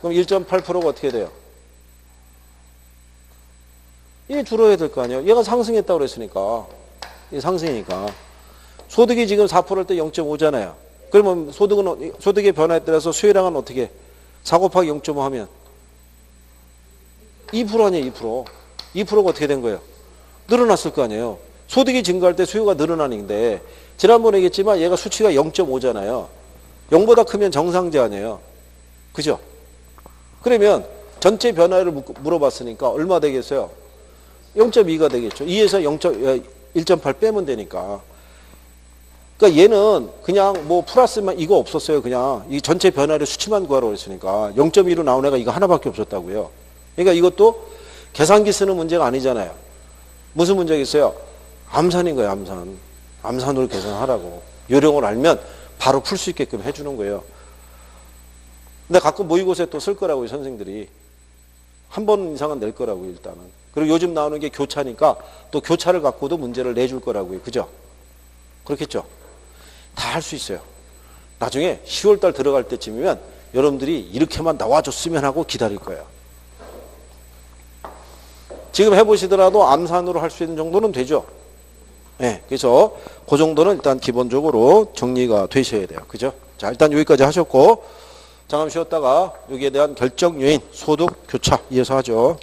그럼 1.8%가 어떻게 돼요? 이게 줄어야 될 거 아니에요. 얘가 상승했다고 그랬으니까. 이게 상승이니까. 소득이 지금 4%일 때 0.5잖아요. 그러면 소득의 변화에 따라서 수요량은 어떻게? 4 곱하기 0.5 하면 2% 아니에요, 2%. 2%가 어떻게 된 거예요? 늘어났을 거 아니에요. 소득이 증가할 때 수요가 늘어나는데 지난번에 얘기했지만 얘가 수치가 0.5잖아요. 0보다 크면 정상제 아니에요. 그죠? 그러면 전체 변화율을 물어봤으니까 얼마 되겠어요? 0.2가 되겠죠. 2에서 1.8 빼면 되니까. 그러니까 얘는 그냥 뭐 플러스만 이거 없었어요. 그냥 이 전체 변화율 수치만 구하라고 했으니까 0.2로 나온 애가 이거 하나밖에 없었다고요. 그러니까 이것도 계산기 쓰는 문제가 아니잖아요. 무슨 문제가 있어요? 암산인 거예요. 암산. 암산으로 계산하라고. 요령을 알면 바로 풀 수 있게끔 해주는 거예요. 근데 가끔 모의고사에 또 쓸 거라고요. 선생들이. 한 번 이상은 낼 거라고요. 일단은. 그리고 요즘 나오는 게 교차니까 또 교차를 갖고도 문제를 내줄 거라고요. 그죠? 그렇겠죠? 다 할 수 있어요. 나중에 10월달 들어갈 때쯤이면 여러분들이 이렇게만 나와줬으면 하고 기다릴 거예요. 지금 해보시더라도 암산으로 할 수 있는 정도는 되죠. 네, 그래서 그 정도는 일단 기본적으로 정리가 되셔야 돼요. 그죠? 자, 일단 여기까지 하셨고, 잠깐 쉬었다가 여기에 대한 결정 요인, 소득, 교차 이어서 하죠.